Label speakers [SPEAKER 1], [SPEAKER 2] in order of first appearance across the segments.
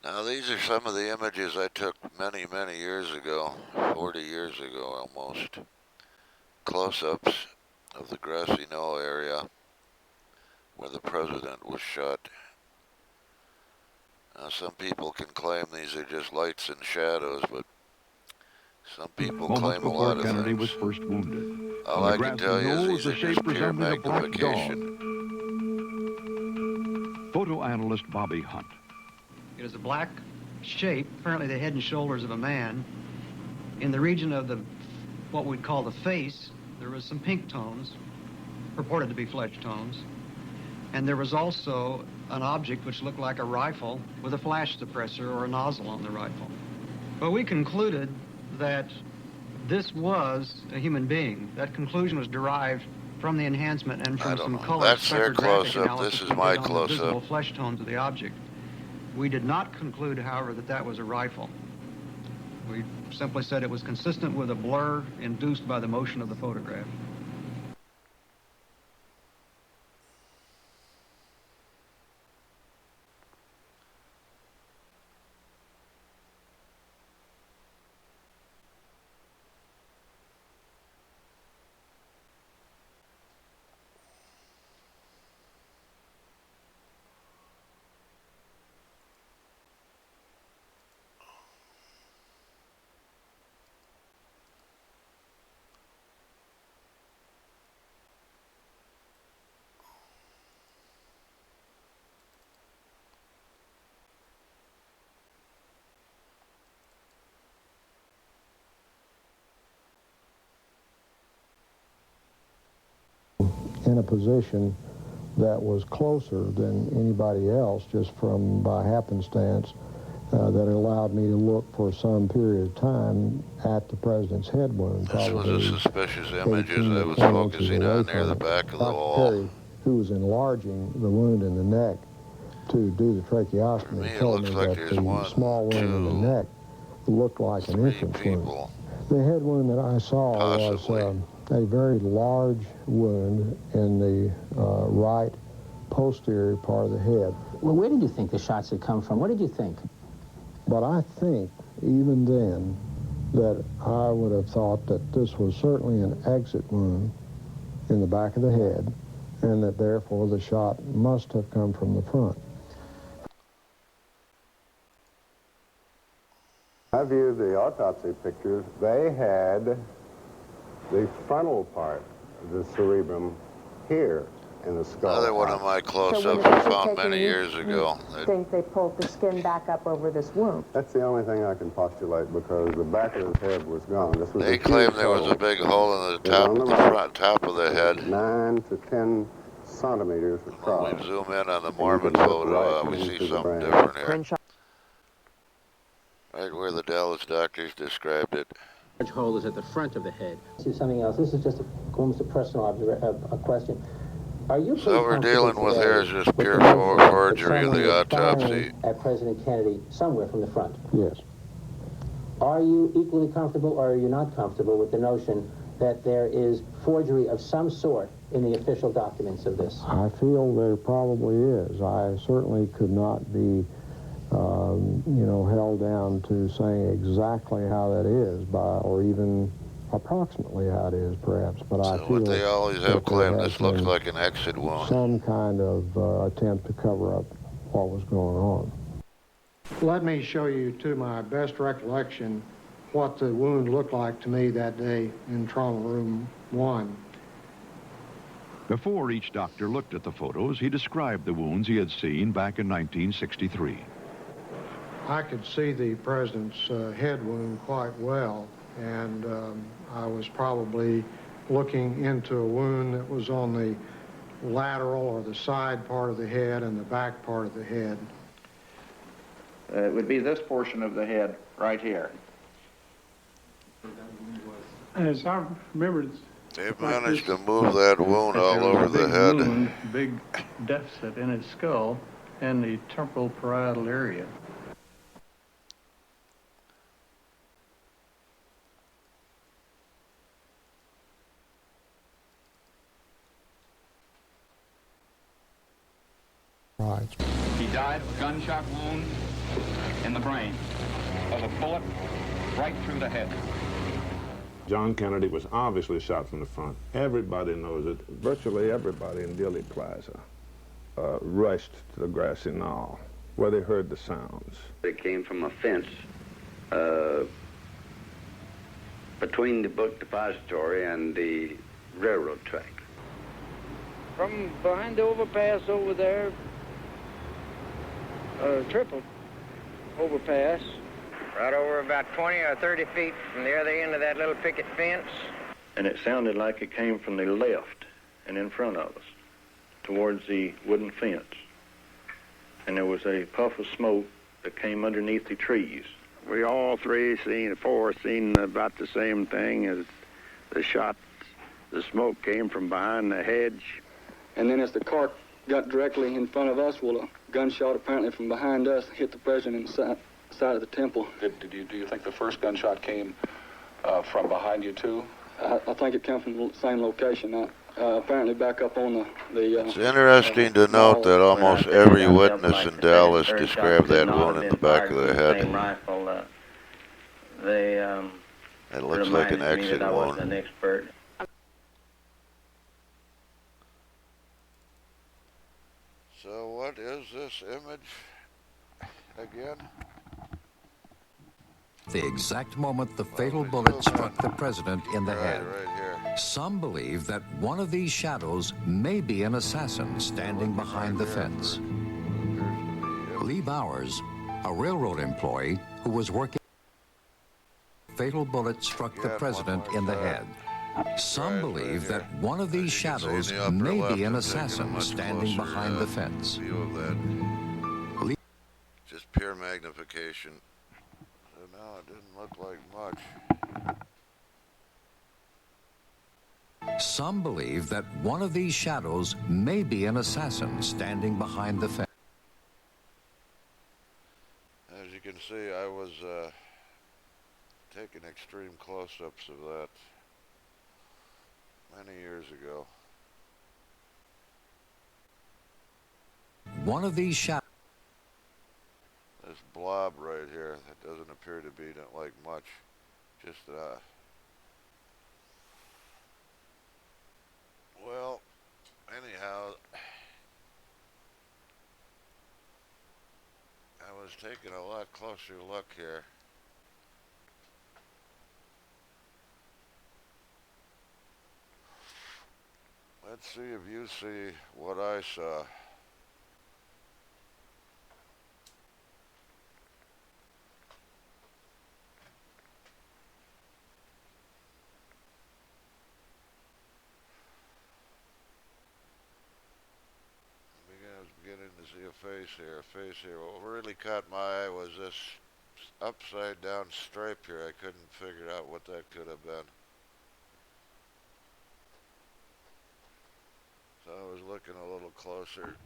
[SPEAKER 1] Now these are some of the images I took many, many years ago, 40 years ago almost. Close-ups of the Grassy Knoll area where the president was shot. Now some people can claim these are just lights and shadows, but some people
[SPEAKER 2] Moments
[SPEAKER 1] claim a
[SPEAKER 2] before
[SPEAKER 1] lot of
[SPEAKER 2] Kennedy
[SPEAKER 1] things.
[SPEAKER 2] was first wounded.
[SPEAKER 1] All
[SPEAKER 2] On the
[SPEAKER 1] I can
[SPEAKER 2] grassy
[SPEAKER 1] tell you is
[SPEAKER 2] knoll was
[SPEAKER 1] these
[SPEAKER 2] a
[SPEAKER 1] are
[SPEAKER 2] shape
[SPEAKER 1] just pure
[SPEAKER 2] resembling a black
[SPEAKER 1] magnification.
[SPEAKER 2] dog. Photo analyst Bobby Hunt.
[SPEAKER 3] It is a black shape, apparently the head and shoulders of a man. In the region of the, what we'd call the face, there was some pink tones, purported to be flesh tones. And there was also an object which looked like a rifle with a flash suppressor or a nozzle on the rifle. But we concluded that this was a human being. That conclusion was derived from the enhancement and from some color
[SPEAKER 1] That's their
[SPEAKER 3] spectrographic
[SPEAKER 1] close-up.
[SPEAKER 3] analysis
[SPEAKER 1] This is
[SPEAKER 3] we
[SPEAKER 1] my
[SPEAKER 3] did on the visible
[SPEAKER 1] close-up.
[SPEAKER 3] flesh tones of the object. We did not conclude, however, that that was a rifle. We simply said it was consistent with a blur induced by the motion of the photograph.
[SPEAKER 4] In a position that was closer than anybody else, just from by happenstance, that allowed me to look for some period of time at the president's head wound.
[SPEAKER 1] This was a suspicious image as I was focusing on near the back of the wall.
[SPEAKER 4] Perry, who was enlarging the wound in the neck to do the tracheostomy, told me that the small wound in the neck looked like an entrance wound. The head wound that I saw was a very large wound in the right posterior part of the head.
[SPEAKER 5] Well, where did you think the shots had come from? What did you think?
[SPEAKER 4] But I think, even then, that I would have thought that this was certainly an exit wound in the back of the head, and that therefore the shot must have come from the front.
[SPEAKER 6] I viewed the autopsy pictures. They had the frontal part of the cerebrum here in the skull.
[SPEAKER 1] Another one of my close-ups I found many years ago.
[SPEAKER 7] I think they pulled the skin back up over this wound.
[SPEAKER 6] That's the only thing I can postulate, because the back of his head was gone. This was
[SPEAKER 1] They claim there was a big hole in the top of the head.
[SPEAKER 6] 9 to 10 centimeters across.
[SPEAKER 1] When we zoom in on the Mormon photo, we see something different here. Right where the Dallas doctors described it.
[SPEAKER 5] The large hole is at the front of the head. This is something else. This is just almost a personal a question. Are you
[SPEAKER 1] so what we're dealing with here is just pure forgery of the autopsy.
[SPEAKER 5] At President Kennedy somewhere from the front?
[SPEAKER 4] Yes.
[SPEAKER 5] Are you equally comfortable, or are you not comfortable with the notion that there is forgery of some sort in the official documents of this?
[SPEAKER 4] I feel there probably is. I certainly could not be held down to saying exactly how that is, or even approximately how it is, perhaps. But I feel
[SPEAKER 1] what they always have claimed, this looks like an exit wound.
[SPEAKER 4] Some kind of attempt to cover up what was going on.
[SPEAKER 8] Let me show you, to my best recollection, what the wound looked like to me that day in trauma room 1.
[SPEAKER 2] Before each doctor looked at the photos, he described the wounds he had seen back in 1963.
[SPEAKER 8] I could see the president's head wound quite well, and I was probably looking into a wound that was on the lateral or the side part of the head and the back part of the head.
[SPEAKER 9] It would be this portion of the head right here.
[SPEAKER 10] As I remember,
[SPEAKER 1] they've managed to move that wound all over the head.
[SPEAKER 10] Wound, big deficit in his skull and the temporal parietal area.
[SPEAKER 4] Right.
[SPEAKER 9] He died of a gunshot wound.
[SPEAKER 11] in the brain of a bullet right through the head.
[SPEAKER 12] John Kennedy was obviously shot from the front. Everybody knows it. Virtually everybody in Dealey Plaza rushed to the grassy knoll where they heard the sounds.
[SPEAKER 13] It came from a fence between the book depository and the railroad track.
[SPEAKER 14] From behind the overpass over there, triple overpass.
[SPEAKER 15] Right over about 20 or 30 feet from the other end of that little picket fence.
[SPEAKER 10] And it sounded like it came from the left and in front of us, towards the wooden fence. And there was a puff of smoke that came underneath the trees.
[SPEAKER 13] We all four seen about the same thing as the shots. The smoke came from behind the hedge.
[SPEAKER 16] And then as the car got directly in front of us, well, a gunshot apparently from behind us hit the president side of the temple.
[SPEAKER 11] Do you think the first gunshot came from behind you, too?
[SPEAKER 16] I think it came from the same location. Apparently back up on the
[SPEAKER 1] it's interesting to note that almost every witness in Dallas described that wound in the back of the head. It looks like an exit wound. So what is this image again?
[SPEAKER 17] The exact moment the fatal bullet struck the president in the head.
[SPEAKER 1] Right here.
[SPEAKER 17] Some believe that one of these shadows may be an assassin standing behind the fence. Lee Bowers, a railroad employee who was working, fatal bullet struck the president in the head. Some believe that one of these shadows may be an assassin standing behind the fence.
[SPEAKER 1] View of that. Just pure magnification. So now it didn't look like much.
[SPEAKER 17] Some believe that one of these shadows may be an assassin standing behind the fence.
[SPEAKER 1] As you can see, I was taking extreme close-ups of that many years ago.
[SPEAKER 17] One of these shadows.
[SPEAKER 1] This blob right here, that doesn't appear to be like much. Just well, anyhow, I was taking a lot closer look here. Let's see if you see what I saw. Beginning to see a face here. What really caught my eye was this upside down stripe here. I couldn't figure out what that could have been. So I was looking a little closer.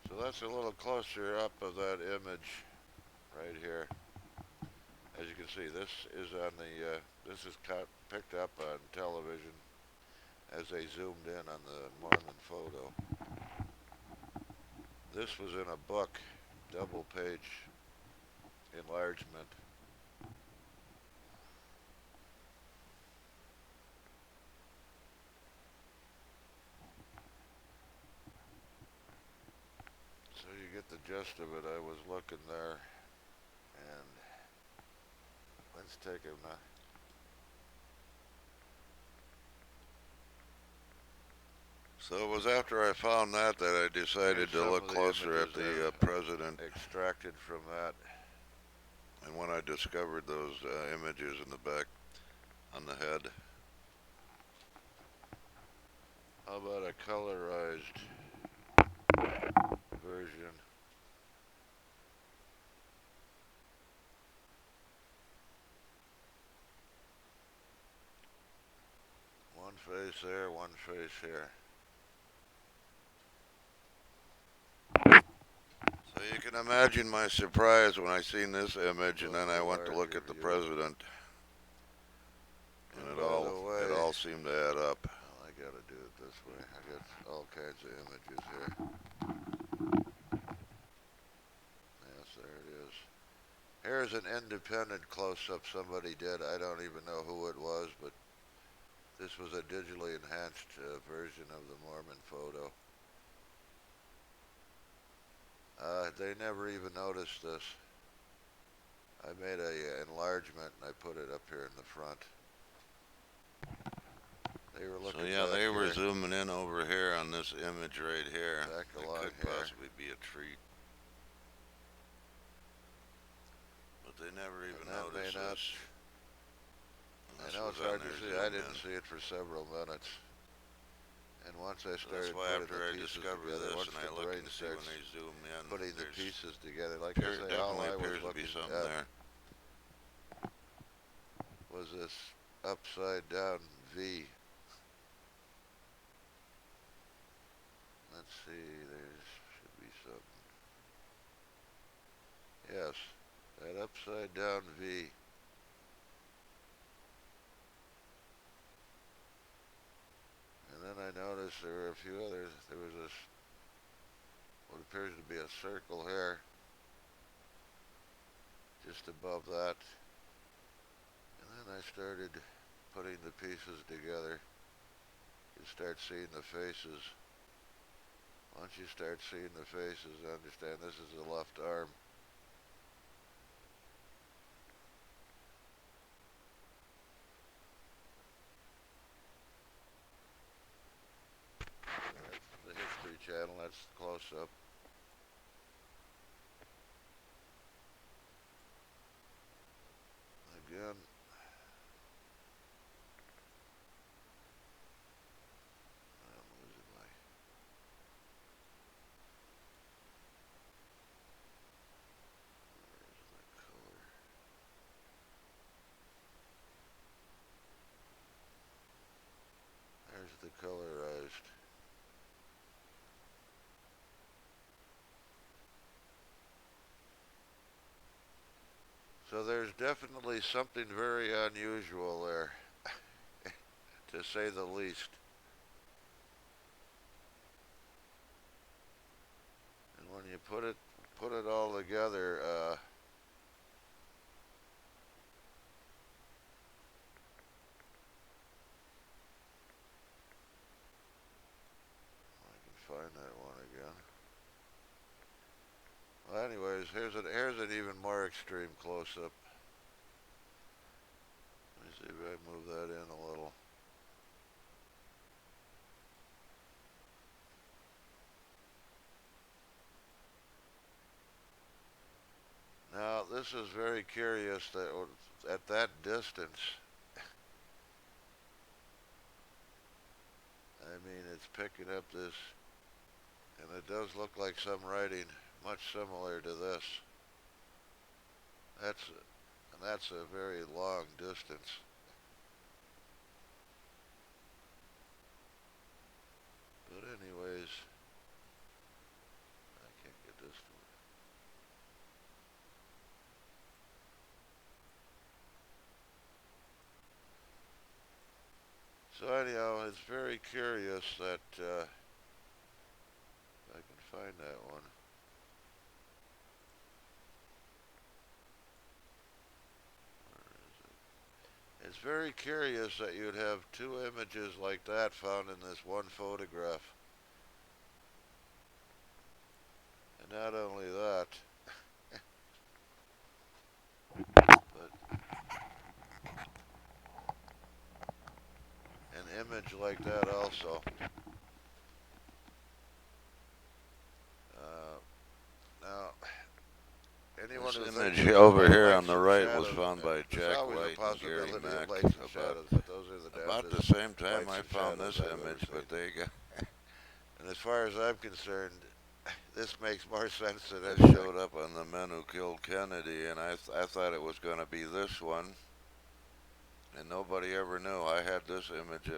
[SPEAKER 1] So that's a little closer up of that image right here. As you can see, this is on the this is picked up on television as they zoomed in on the Marlin photo. This was in a book, double page enlargement. So you get the gist of it. I was looking there, and let's take him now. So it was after I found that I decided to look closer at the president extracted from that. And when I discovered those images in the back on the head. How about a colorized version? One face there, one face here. So you can imagine my surprise when I seen this image, and then I went to look at the president, and it all seemed to add up. Well, I gotta do it this way. I got all kinds of images here. Yes, there it is. Here's an independent close-up somebody did. I don't even know who it was, but this was a digitally enhanced version of the Mormon photo. They never even noticed this. I made a enlargement and I put it up here in the front. They were looking.
[SPEAKER 18] So yeah,
[SPEAKER 1] back
[SPEAKER 18] they were
[SPEAKER 1] here.
[SPEAKER 18] zooming in over here on this image right here.
[SPEAKER 1] Back
[SPEAKER 18] It
[SPEAKER 1] along
[SPEAKER 18] could
[SPEAKER 1] here.
[SPEAKER 18] possibly be a treat. But they never even noticed this.
[SPEAKER 1] I know it's hard to see. I didn't see it for several minutes. And once I started putting the pieces together, once the brain starts putting the pieces together, like I say, all I was looking at was this upside down V. Let's see, there should be something. Yes, that upside down V. And then I noticed there were a few others. There was this, what appears to be a circle here, just above that. And then I started putting the pieces together. You start seeing the faces. Once you start seeing the faces, understand this is the left arm. That's the History Channel, that's close up. Again. I'm losing my... Where's the color? There's the colorized. So there's definitely something very unusual there, to say the least. And when you put it all together, I can find that one again. Well, anyways, here's an even more extreme close-up. Let me see if I move that in a little. Now, this is very curious that at that distance, I mean, it's picking up this, and it does look like some writing much similar to this. That's a very long distance. But anyways, I can't get this to work. So anyhow, it's very curious that, if I can find that one. It's very curious that you'd have two images like that found in this one photograph. And not only that, but an image like that also. Now, anyone
[SPEAKER 18] this
[SPEAKER 1] who
[SPEAKER 18] image
[SPEAKER 1] thinks
[SPEAKER 18] over here
[SPEAKER 1] lights
[SPEAKER 18] on the
[SPEAKER 1] and
[SPEAKER 18] right
[SPEAKER 1] shadows,
[SPEAKER 18] was found by Jack White and Gary Mack about the same time I found this image, but they got...
[SPEAKER 1] And as far as I'm concerned, this makes more sense than
[SPEAKER 18] It
[SPEAKER 1] anything.
[SPEAKER 18] showed up on The Men Who Killed Kennedy, and I thought it was going to be this one. And nobody ever knew. I had this image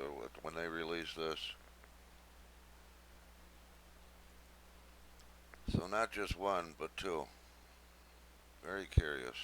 [SPEAKER 18] when they released this. So not just one, but two. Very curious.